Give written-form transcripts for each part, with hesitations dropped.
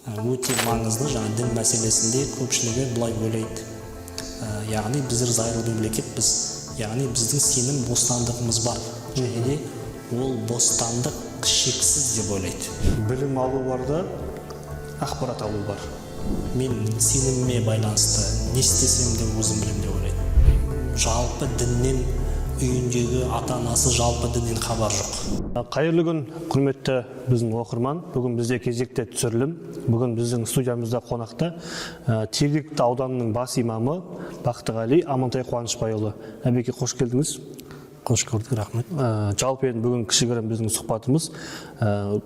Өте маңызды жаңа дін мәселесінде көпшілігі былай ойлайды. Яғни біздер зайырлы мемлекетпіз, яғни біздің сенім бостандығымыз бар, және де ол бостандық шексіз деп ойлайды. Білім алу бар да, ақпарат алу бар. Мен сеніміме байланысты не істесем де өзім білемін деп ойлайды. Жалпы діннен үйіндегі ата-анасы жалпы діннен хабар жоқ. Қайырлы күн, құрметті біздің оқырман. Бүгін бізде кезекті түсірілім. Бүгін біздің студиямызда қонақта Теректі ауданының бас имамы Бақтығали Амантай Қуанышбайұлы. Әбеке, қош келдіңіз. Қош көрдік, рахмет. Жалпы енді бүгін кішігірім біздің сұхбатымыз,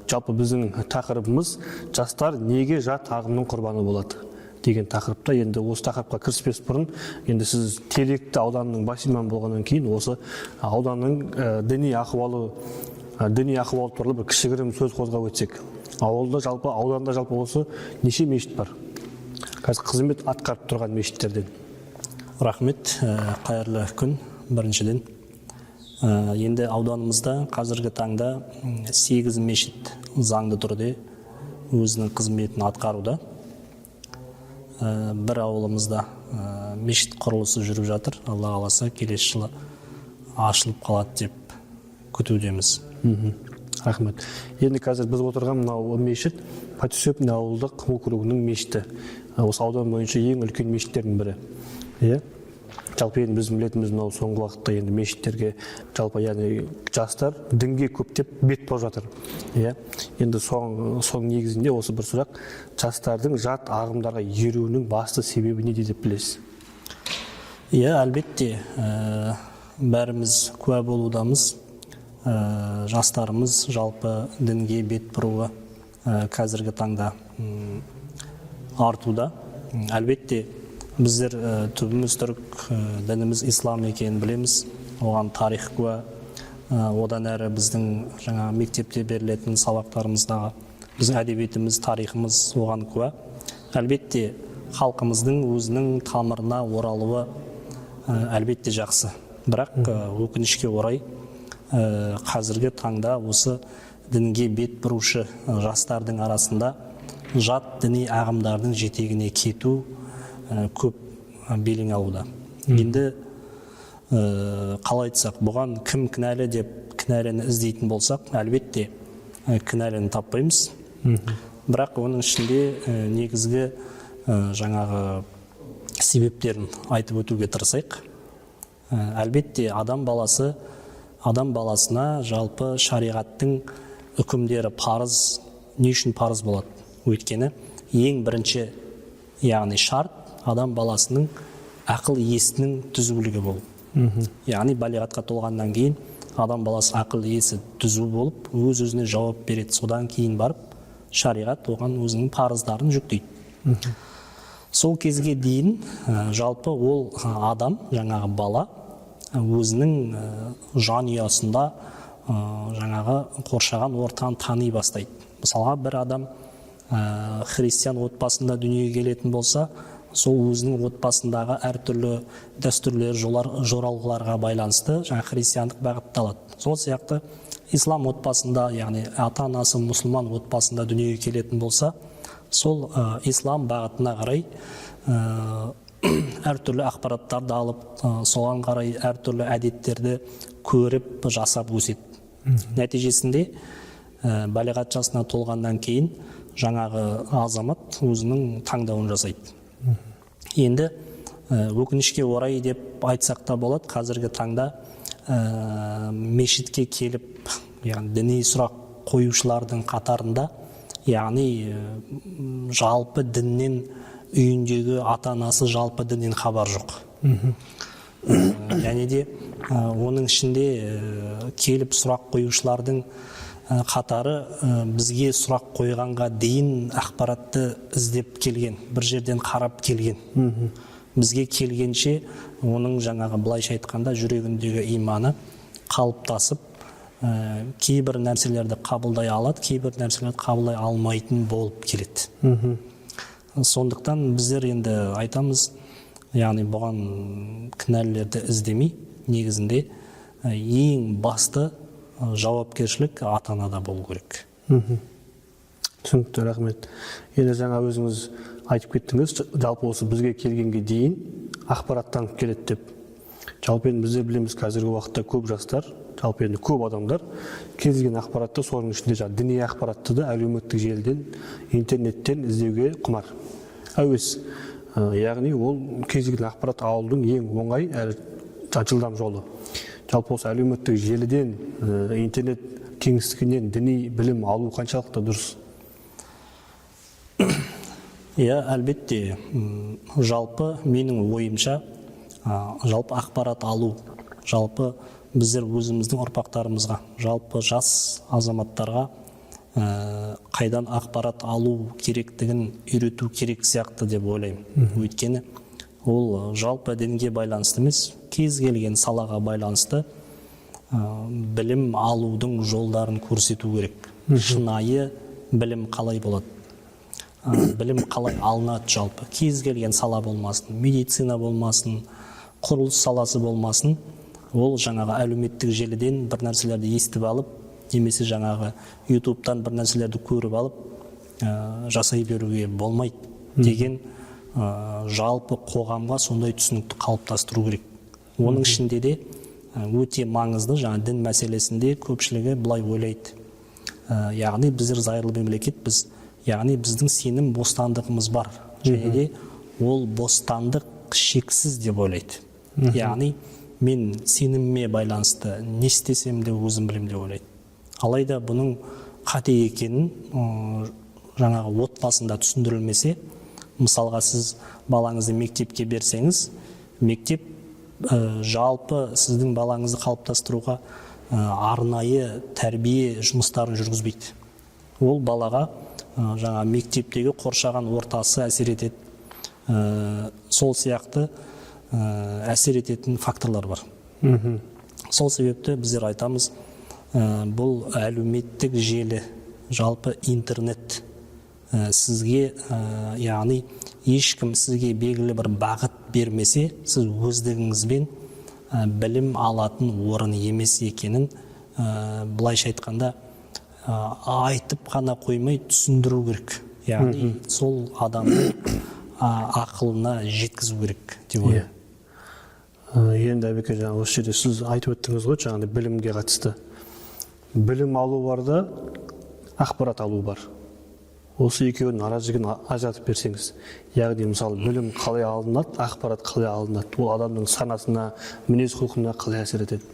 жалпы біздің тақырыбымыз жастар неге жат ағымның құрбаны болады деген тақырыпта. Енді осы тақырыпқа кіріспес бұрын, енді сіз Теректі ауданының бас имамы болғаннан кейін осы ауданның діни ахуалы туралы бір кішігірім сөз қозғап өтсек. Ауылда жалпы, ауданда жалпы осы неше мешіт бар? Қазір қызмет атқарып тұрған мешіттерден. Рахмет, қайырлы күн. Біріншіден, енді ауданымызда қазіргі таңда 8 мешіт заңды түрде өзінің қызметін атқаруда. Бір ауылымызда мешіт құрылысы жүріп жатыр. Алла қаласа келесі жылы ашылып қалады деп күтудеміз. Рахмет. Енді қазір біз отырған мынау мешіт Патисөп ауылдық округінің мешіті. Осы аудан бойынша ең үлкен мешіттердің бірі. Жалпы енді біз білетініміз мынау соңғы уақытта енді мешіттерге жалпы яғни жастар дінге көптеп бет бұрып жатыр. Енді соның негізінде осы бір сұрақ: жастардың жат ағымдарға еруінің басты себебі неде деп білесіз? Әлбетте, бәріміз куә болудамыз. Жастарымыз жалпы дінге бет бұруы қазіргі таңда артуда. Әлбетте, біздер түбіміз түрік, дініміз ислам екенін білеміз. Оған тарих куә. Одан әрі біздің жаңа мектепте берілетін сабақтарымыздағы біздің әдебиетіміз, тарихымыз оған куә. Әлбетте, халқымыздың өзінің тамырына оралуы әлбетте жақсы. Бірақ өкінішке орай қазіргі таңда осы дінге бет бұрушы жастардың арасында жат діни ағымдардың жетегіне кету көп белең алуда. Енді қалай айтсақ, бұған кім кінәлі деп кінәліні іздейтін болсақ, әлбетте кінәліні таппаймыз. Бірақ оның ішінде негізгі жаңағы себептерін айтып өтуге тырысайық. Әлбетте адам баласына жалпы шариғаттың үкімдері парыз. Не үшін парыз болады? Өйткені ең бірінші, яғни шарт, адам баласының ақыл есінің түзулігі болу. Яғни балиғатқа толғаннан кейін адам баласы ақыл есі түзу болып, өз-өзіне жауап береді. Содан кейін барып шариғат оған өзінің парыздарын жүктейді. Сол кезге дейін жалпы ол адам, жаңағы бала, өзінің жанұясында жаңағы қоршаған ортаны тани бастайды. Мысалға, бір адам христиан отбасында дүниеге келетін болса, сол өзінің отбасындағы әртүрлі дәстүрлер, жоралғыларға байланысты жаңа христиандық бағытты алады. Сол сияқты ислам отбасында, яғни ата-анасы мұсылман отбасында дүниеге келетін болса, сол ислам бағытына қарай әртүрлі ақпараттарды алып, соған қарай әртүрлі әдеттерді көріп, жасап өседі. Нәтижесінде балиғат жасына толғаннан кейін жаңағы азамат өзінің таңдауын жасайды. Енді өкінішке орай деп айтсақ та болады, қазіргі таңда мешітке келіп, яғни діни сұрақ қоюшылардың қатарында, яғни жалпы діннен үйіндегі ата-анасы жалпы діннен хабар жоқ. Және де оның ішінде келіп сұрақ қоюшылардың қатары бізге сұрақ қойғанға дейін ақпаратты іздеп келген, бір жерден қарап келген. Бізге келгенше оның жаңағы былайша айтқанда жүрегіндегі иманы қалыптасып, кейбір нәрселерді қабылдай алады, кейбір нәрселерді қабылдай алмайтын болып келеді. Сондықтан біздер енді айтамыз, яғни бұған кінәлілерді іздемей, негізінде ең басты жауапкершілік ата-анада болу керек. Түсінікті, рахмет. Енді жаңа өзіңіз айтып кеттіңіз, жалпы осы бізге келгенге дейін ақпараттанып келеді деп. Жалпы енді біздер білеміз, қазіргі уақытта көп жастар, жалпы енді көп адамдар кез келген ақпаратты, соның ішінде діни ақпаратты да әлеуметтік желіден, интернеттен іздеуге құмар. Әуес. Яғни ол кез келген ақпарат алудың ең оңай әрі жылдам жолы. Жалпы осы әлеуметтік желіден, интернет кеңістігінен діни білім алу қаншалықты дұрыс? Иә, әлбетте, жалпы менің ойымша, жалпы ақпарат алу, жалпы біздер өзіміздің ұрпақтарымызға, жалпы жас азаматтарға қайдан ақпарат алу керектігін үйрету керек сияқты деп ойлаймын. Өйткені ол жалпы дінге байланысты емес, кез келген салаға байланысты білім алудың жолдарын көрсету керек. Шынайы білім қалай болады? Білім қалай алынады жалпы? Кез келген сала болмасын, медицина болмасын, құрылыс саласы болмасын, ол жаңағы әлеуметтік желіден бір нәрселерді естіп алып, немесе жаңағы ютубтан бір нәрселерді көріп алып, жасай беруге болмайды деген жалпы қоғамға сондай түсінікті қалыптастыру керек. Оның ішінде де өте маңызды жаңа дін мәселесінде көпшілігі былай ойлайды. Яғни біздер зайырлы мемлекетпіз, яғни біздің сенім бостандығымыз бар, және де ол бостандық шексіз деп ойлайды. Яғни мен сеніміме байланысты не істесем де өзім білем деп ойлайды. Алайда бұның қате екенін жаңағы отбасында түсіндірілмесе, мысалға сіз балаңызды мектепке берсеңіз, мектеп жалпы сіздің балаңызды қалыптастыруға арнайы тәрбие жұмыстарын жүргізбейді. Ол балаға жаңа мектептегі қоршаған ортасы әсер етеді. Сол сияқты әсер ететін факторлар бар. Сол себепті біздер айтамыз, бұл әлеуметтік желі, жалпы интернет сізге, яғни ешкім сізге белгілі бір бағыт бермесе, сіз өздігіңізбен білім алатын орын емес екенін, былайша айтқанда айтып қана қоймай түсіндіру керек. Яғни сол адамның ақылына жеткізу керек деп ойлаймын. Енді әбеке, жаңа осы жерде сіз айтып өттіңіз ғой, жаңағыдай білімге қатысты. Білім алу бар да, ақпарат алу бар. Осы екеуінің ара-жігін ажыратып берсеңіз. Яғни мысалы білім қалай алынады, ақпарат қалай алынады, ол адамның санасына, мінез-құлқына қалай әсер етеді?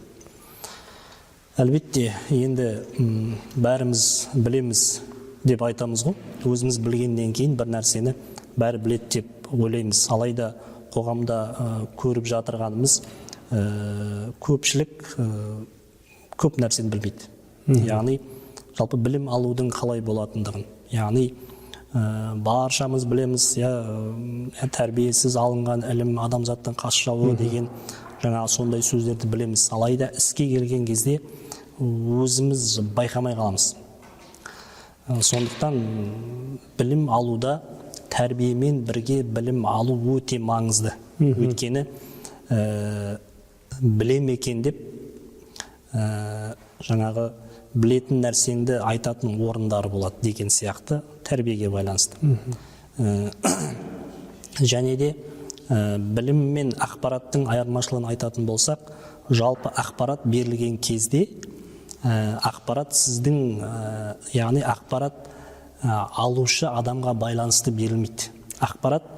Әлбетте, енді бәріміз білеміз деп айтамыз ғой. Өзіміз білгеннен кейін бір нәрсені бәрі біледі деп ойлаймыз. Алайда қоғамда көріп жатырғанымыз көпшілік көп нәрсені білмейді. Яғни жалпы білім алудың қалай болатындығын. Яғни баршамыз білеміз, тәрбиесіз алынған ілім адамзаттың қас жауы деген жаңа сондай сөздерді білеміз. Алайда іске келген кезде өзіміз байқамай қаламыз. Сондықтан білім алуда тәрбиемен бірге білім алу өте маңызды. Өйткені білем екен деп жаңағы білетін нәрсеңді айтатын орындары болады деген сияқты тәрбиеге байланысты. Және де білім мен ақпараттың айырмашылығын айтатын болсақ, жалпы ақпарат берілген кезде ақпарат сіздің, яғни ақпарат алушы адамға байланысты берілмейді. Ақпарат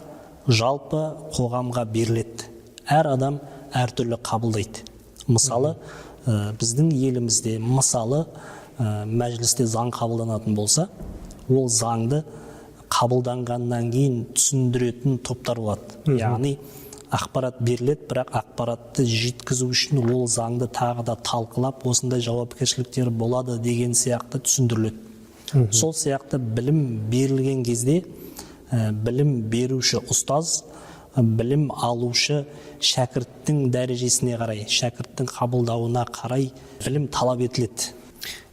жалпы қоғамға беріледі. Әр адам әртүрлі қабылдайды. Мысалы, біздің елімізде мысалы мәжілісте заң қабылданатын болса, ол заңды қабылданғаннан кейін түсіндіретін топтар болады. Яғни ақпарат беріледі, бірақ ақпаратты жеткізу үшін ол заңды тағы да талқылап, осындай жауапкершіліктер болады деген сияқты түсіндіріледі. Сол сияқты білім берілген кезде білім беруші ұстаз, білім алушы шәкірттің дәрежесіне қарай, шәкірттің қабылдауына қарай білім талап етіледі.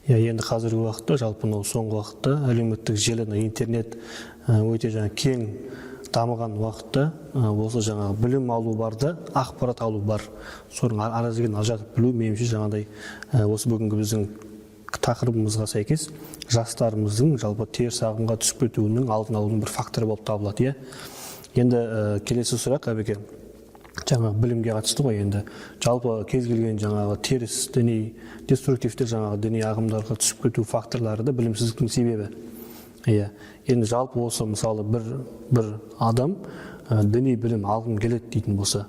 Енді қазіргі уақытта, жалпы соңғы уақытта әлеуметтік желі, интернет өте кең дамыған уақытта осы жаңағы білім алу бар да, ақпарат алу бар. Соның ара-жігін ажыратып білу, меніңше жаңағыдай осы бүгінгі біздің тақырыбымызға сәйкес жастарымыздың жалпы теріс ағымға түсіп кетуінің алдын алудың бір факторы болып табылады, иә. Енді келесі сұрақ әбеке, жаңағы білімге қатысты ғой. Енді жалпы кез келген жаңағы теріс діни деструктивті жаңағы діни ағымдарға түсіп кету факторлары да білімсіздіктің себебі. Иә. Енді жалпы осы мысалы бір адам діни білім алғым келеді дейтін болса,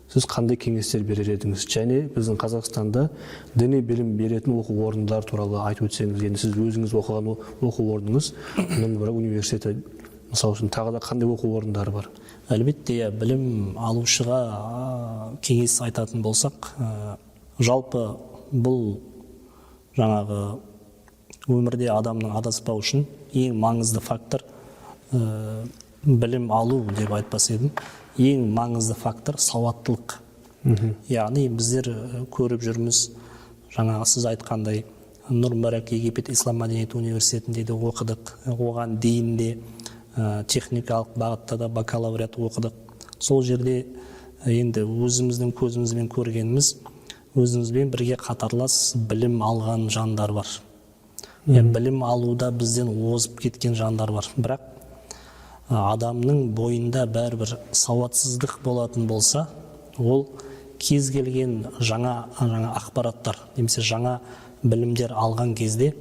сіз қандай кеңестер берер едіңіз? Және біздің Қазақстанда діни білім беретін оқу орындары туралы айтып өтсеңіз, енді сіз өзіңіз оқыған оқу орныңыз, бір университеті, мысалы үшін тағы да қандай оқу орындары бар? Әлбетте, білім алушыға кеңес айтатын болсақ, жалпы бұл жаңағы өмірде адамның адаспау үшін ең маңызды фактор білім алу деп айтпас едім. Ең маңызды фактор сауаттылық. Яғни біздер көріп жүрміз, жаңағы сіз айтқандай, Нұр Мүбарак Египет Ислам мәдениеті университетінде де оқыдық, оған дейін де техникалық бағытта да бакалавриат оқыдық. Сол жерде енді өзіміздің көзімізбен көргеніміз, өзімізбен бірге қатарлас білім алған жандар бар. Білім алуда бізден озып кеткен жандар бар. Бірақ адамның бойында бәрібір сауатсыздық болатын болса, ол кез келген жаңа ақпараттар, немесе жаңа білімдер алған кезде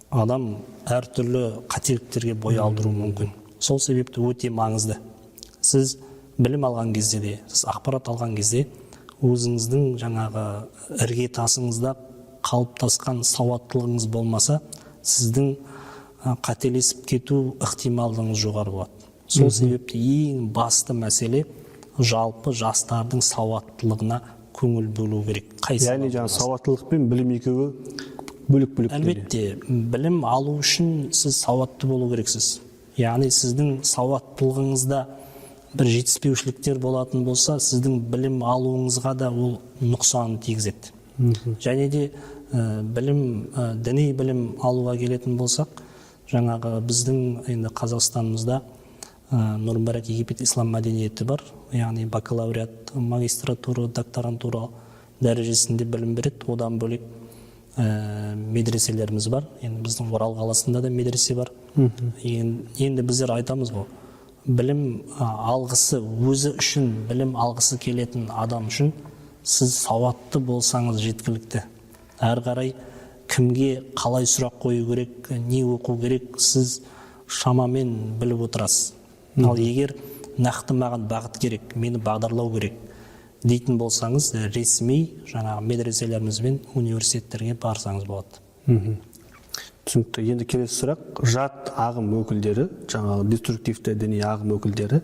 адам әртүрлі қателіктерге бой алдыруы мүмкін. Сол себепті өте маңызды. Сіз білім алған кезде де, сіз ақпарат алған кезде өзіңіздің жаңағы іргетасыңызда қалыптасқан сауаттылығыңыз болмаса, сіздің қателесіп кету ықтималдығыңыз жоғары болады. Сол себепті ең басты мәселе жалпы жастардың сауаттылығына көңіл бөлу керек. Яғни жаңа сауаттылық пен білім екеуі бөлек-бөлек. Әлбетте, білім алу үшін сіз сауатты болу керексіз. Яғни сіздің сауаттылығыңызда бір жетіспеушіліктер болатын болса, сіздің білім алуыңызға да ол нұқсан тигізеді. Және де діни білім алуға келетін болсақ, жаңағы біздің енді Қазақстанымызда Нұр Мүбарак Египет Ислам мәдениеті бар. Яғни бакалавриат, магистратура, докторантура дәрежесінде білім береді. Одан бөлек медреселеріміз бар. Енді біздің Орал қаласында да медресе бар. Енді біздер айтамыз ғой, білім алғысы, өзі үшін білім алғысы келетін адам үшін сіз сауатты болсаңыз жеткілікті. Әрі қарай кімге қалай сұрақ қою керек, не оқу керек, сіз шамамен біліп отырасыз. Ал егер нақты маған бағыт керек, мені бағдарлау керек дейтін болсаңыз, ресми жаңағы медреселеріміз бен университеттерге барсаңыз болады. Түсінікті. Енді келесі сұрақ, жат ағым өкілдері, жаңағы деструктивті діни ағым өкілдері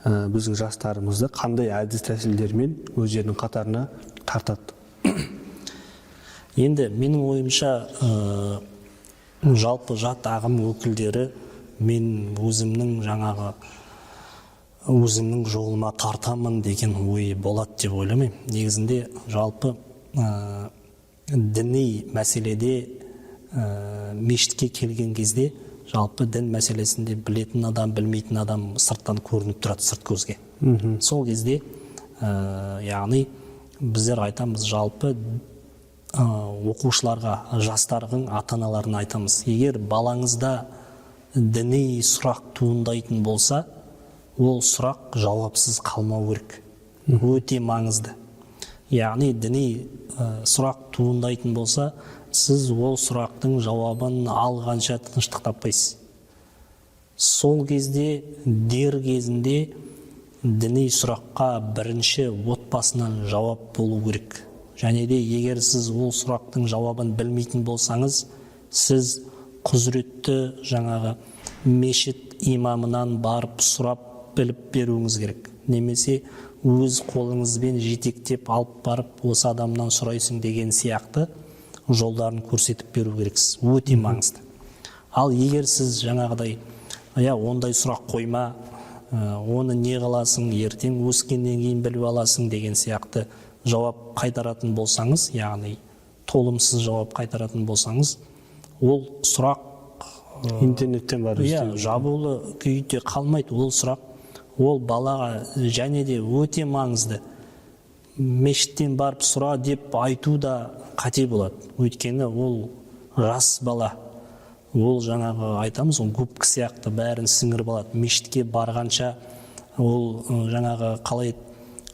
біздің жастарымызды қандай әдіс тәсілдермен өздерінің қатарына тартады? Енді менің ойымша жалпы жат ағым өкілдері мен өзімнің жолыма тартамын деген ой болады деп ойламаймын. Негізінде жалпы діни мәселеде мешітке келген кезде жалпы дін мәселесінде білетін адам, білмейтін адам сырттан көрініп тұрады, сырт көзге. Сол кезде яғни біздер айтамыз, жалпы оқушыларға, жастардың ата-аналарына айтамыз, егер балаңызда діни сұрақ туындайтын болса, ол сұрақ жауапсыз қалмау керек. Өте маңызды. Яғни діни сұрақ туындайтын болса, сіз ол сұрақтың жауабын алғанша тыныштық таппайсыз. Сол кезде, дер кезінде діни сұраққа бірінші отбасынан жауап болу керек. Және де егер сіз ол сұрақтың жауабын білмейтін болсаңыз, сіз құзыретті жаңағы мешіт имамынан барып сұрап біліп беруіңіз керек. Немесе өз қолыңызбен жетектеп алып барып, осы адамнан сұрайсың деген сияқты жолдарын көрсетіп беру керексіз. Өте маңызды. Ал егер сіз жаңағыдай, ондай сұрақ қойма, оны не қыласың, ертең өскеннен кейін біліп аласың деген сияқты жауап қайтаратын болсаңыз, яғни толымсыз жауап қайтаратын болсаңыз, ол сұрақ интернеттен бар. Жабулы күйде қалмайды. Ол сұрақ ол балаға және де өте маңызды. Мешіттен барып сұра деп айту да қате болады. Өйткені ол жас бала, ол жаңағы айтамыз ғой, губка сияқты бәрін сіңіріп алады. Мешітке барғанша ол жаңағы қалай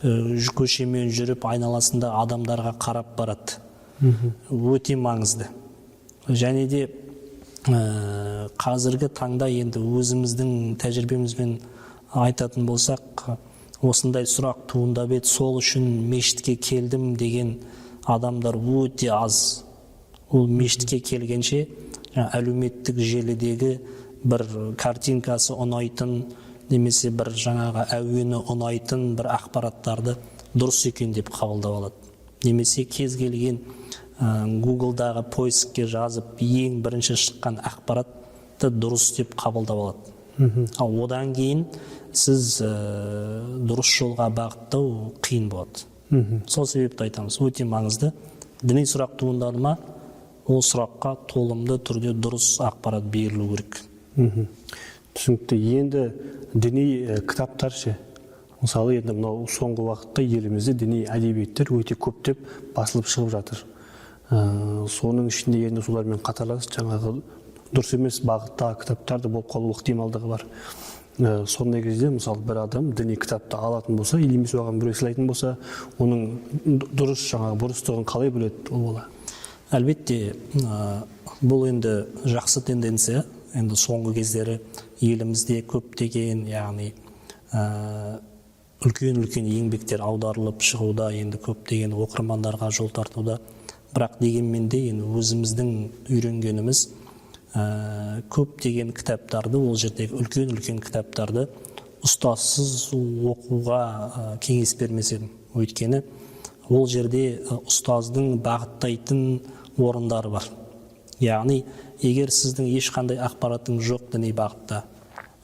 көшемен жүріп айналасында адамдарға қарап барады. Өте маңызды. Және де қазіргі таңда енді өзіміздің тәжірибемізбен айтатын болсақ, осындай сұрақ туындап еді, сол үшін мешітке келдім деген адамдар өте аз. Ол мешітке келгенше әлеуметтік желідегі бір картинкасы ұнайтын, немесе бір жаңағы әуені ұнайтын бір ақпараттарды дұрыс екен деп қабылдап алады. Немесе кез келген Google-дағы поискке жазып ең бірінші шыққан ақпаратты дұрыс деп қабылдап алады. Ал одан кейін сіз дұрыс жолға бағыттау қиын болады. Сол себепті айтамыз, өте маңызды. Діни сұрақ туындады ма, ол сұраққа толымды түрде дұрыс ақпарат берілу керек. Түсінікті. Енді діни кітаптар ше, мысалы енді мынау соңғы уақытта елімізде діни әдебиеттер өте көптеп басылып шығып жатыр. Соның ішінде енді солармен қатарлас жаңағы дұрыс емес бағыттағы кітаптарды болып қалу ықтималдығы бар. Сондай кезде мысалы бір адам діни кітапты алатын болса, немесе оған біреу сыйлайтын болса, оның дұрыс жаңағы бұрыстығын қалай біледі ол бала? Әлбетте, бұл енді жақсы тенденция. Енді соңғы кездері елімізде көптеген, яғни үлкен еңбектер аударылып шығуда, енді көптеген оқырмандарға жол тартуда. Бірақ дегенмен де енді өзіміздің үйренгеніміз көптеген кітаптарды, ол жердегі үлкен кітаптарды ұстазсыз оқуға кеңес бермес едім. Өйткені ол жерде ұстаздың бағыттайтын орындары бар. Яғни, егер сіздің ешқандай ақпаратың жоқ діни бағытта,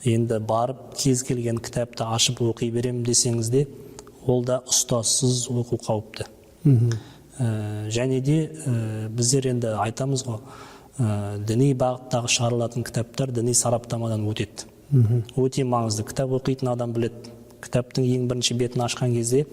енді барып кез келген кітапты ашып оқи берем десеңіз де, ол да ұстазсыз оқу қауіпті. Және де біздер енді айтамыз ғой, діни бағыттағы шығарылатын кітаптар діни сараптамадан өтеді. Өте маңызды. Кітап оқитын адам біледі. Кітаптың ең бірінші бетін ашқан кезде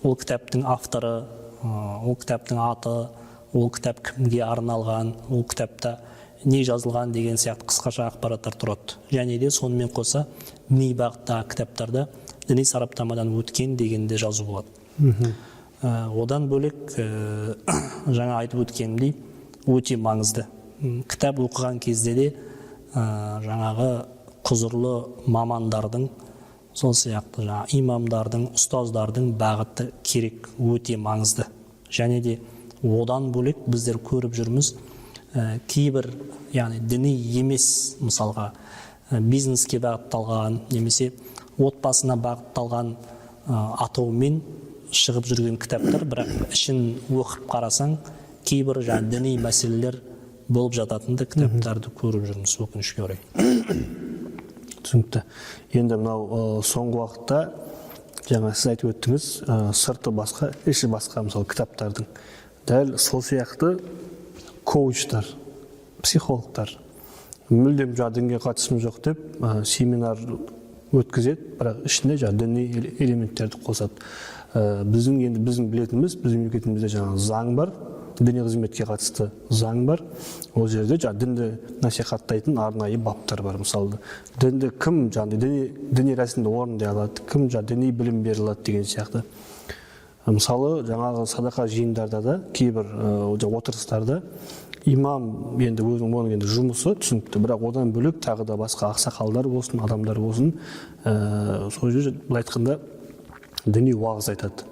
ол кітаптың авторы, ол кітаптың аты, ол кітап кімге арналған, ол кітапта не жазылған деген сияқты қысқаша ақпараттар тұрады. Және де сонымен қоса діни бағыттағы кітаптарда діни сараптамадан өткен дегенде жазу болады. Одан бөлек жаңа айтып өткенімдей өте маңызды. Кітап оқыған кезде де жаңағы құзырлы мамандардың, сол сияқты имамдардың, ұстаздардың бағыты керек, өте маңызды. Және де одан бөлек біздер көріп жүрміз, кейбір, яғни діни емес, мысалға бизнеске бағытталған, немесе отбасына бағытталған атаумен шығып жүрген кітаптар, бірақ ішін оқып қарасаң, кейбір діни мәселелер болып жататынды кітаптарды көріп жүрміз, өкінішке орай. Түсінікті. Енді мынау соңғы уақытта жаңа сіз айтып өттіңіз, сырты басқа, іші басқа, мысалы кітаптардың. Дәл сол сияқты коучтар, психологтар мүлдем дінге қатысым жоқ деп семинар өткізеді, бірақ ішінде діни элементтерді қосады. Біздің білетініміз, біздің мемлекетімізде заң бар, діни қызметке қатысты заң бар. Ол жерде дінді насихаттайтын арнайы баптар бар. Мысалы, дінді кім діни рәсімді орындай алады, кім діни білім бере алады деген сияқты. Мысалы, жаңағы садақа жиындарда да, кейбір отырыстарда имам енді оның жұмысы түсінікті, бірақ одан бөлек тағы да басқа ақсақалдар болсын, адамдар болсын, сол жерде былай айтқанда діни уағыз айтады.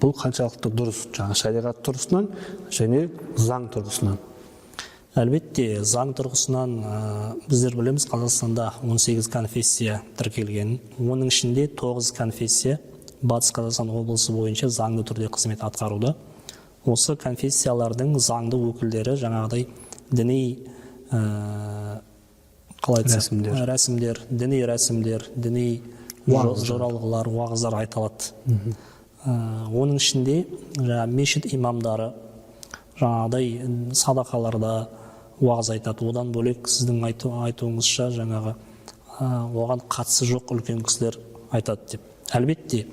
Бұл қаншалықты дұрыс, шариғат тұрғысынан және заң тұрғысынан? Әлбетте, заң тұрғысынан біздер білеміз, Қазақстанда 18 конфессия тіркелген. Оның ішінде 9 конфессия Батыс Қазақстан облысы бойынша заңды түрде қызмет атқаруда. Осы конфессиялардың заңды өкілдері жаңағыдай діни рәсімдер, діни жоралғылар, уағыздар айталады. Оның ішінде мешіт имамдары жаңағыдай садақаларда уағыз айтады. Одан бөлек сіздің айтуыңызша жаңағы оған қатысы жоқ үлкен кісілер айтады деп. Әлбетте,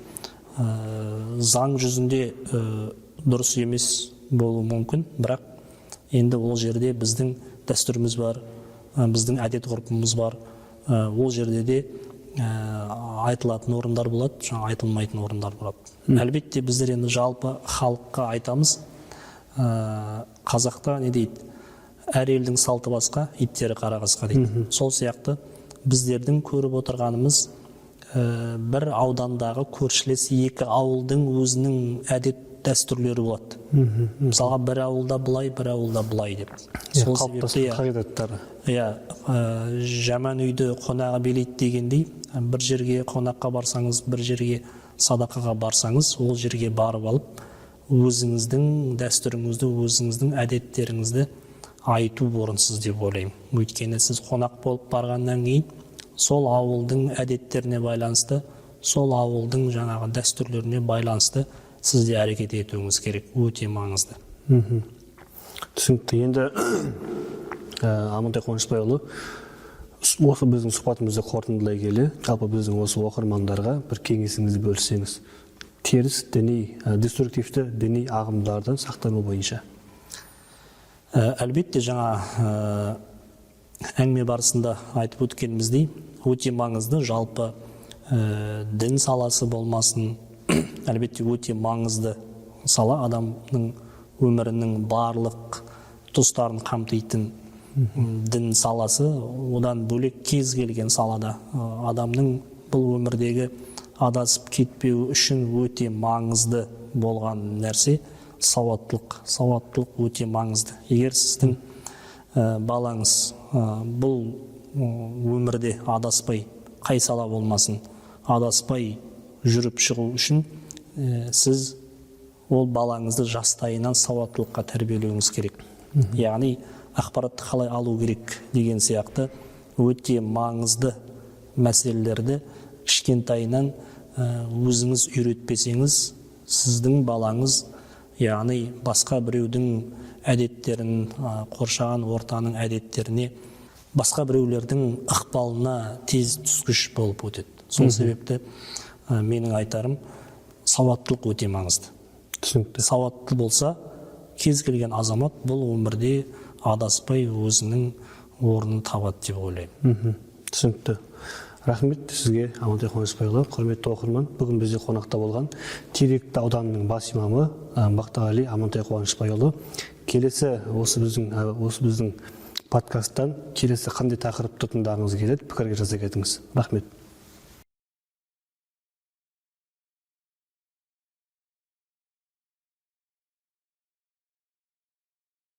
заң жүзінде дұрыс емес болуы мүмкін, бірақ енді ол жерде біздің дәстүріміз бар, біздің әдет ғұрпымыз бар. Ол жерде де айтылатын орындар болады, жаңа айтылмайтын орындар болады. Әлбетте біздер енді жалпы халыққа айтамыз, қазақта не дейді, әр елдің салты басқа, иттері қара қасқа дейді. Сол сияқты біздердің көріп отырғанымыз бір аудандағы көршілес екі ауылдың өзінің әдет дәстүрлері болады. Мысалға бір ауылда былай, бір ауылда былай деп. Сол себепті қағидаттары. Жаман үйді қонағы билейді дегендей, бір жерге қонаққа барсаңыз, бір жерге садақаға барсаңыз, ол жерге барып алып, өзіңіздің дәстүріңізді, өзіңіздің әдеттеріңізді айту орынсыз деп ойлаймын. Өйткені сіз қонақ болып барғаннан кейін, сол ауылдың әдеттеріне байланысты, сол ауылдың жаңағы дәстүрлеріне байланысты сізде әрекет етуіңіз керек, өте маңызды. Түсінікті. Енді Амантай Қуанышбайұлы, осы біздің сұхбатымызды қорытындылай келе, жалпы біздің осы оқырмандарға бір кеңесіңізді бөліссеңіз, теріс діни, деструктивті діни ағымдардан сақтану бойынша. Әлбетте жаңа әңгіме барысында айтып өткеніміздей, өте маңызды, жалпы дін саласы болмасын, әлбетте өте маңызды сала, адамның өмірінің барлық тұстарын қамтитын дін саласы. Одан бөлек кез келген салада адамның бұл өмірдегі адасып кетпеу үшін өте маңызды болған нәрсе сауаттылық. Сауаттылық өте маңызды. Егер сіздің балаңыз бұл өмірде адаспай, қай сала болмасын, адаспай жүріп шығу үшін сіз ол балаңызды жастайынан сауаттылыққа тәрбиелеуіңіз керек. Яғни ақпаратты қалай алу керек деген сияқты өте маңызды мәселелерді кішкентайынан өзіңіз үйретпесеңіз, сіздің балаңыз, яғни басқа біреудің әдеттерін, қоршаған ортаның әдеттеріне, басқа біреулердің ықпалына тез түскіш болып өтеді. Сол себепті менің айтарым, сауаттылық өте маңызды. Түсінікті. Сауатты болса, кез келген азамат бұл өмірде адаспай өзінің орнын табады деп ойлаймын. Түсінікті. Рахмет сізге, Амантай Қуанышбайұлы. Құрметті оқырман, бүгін бізде қонақта болған Теректі ауданының бас имамы Бақтығали Амантай Қуанышбайұлы. Келесі осы біздің подкасттан келесі қандай тақырыпты тыңдағыңыз келеді, пікірге жаза кетіңіз. Рахмет.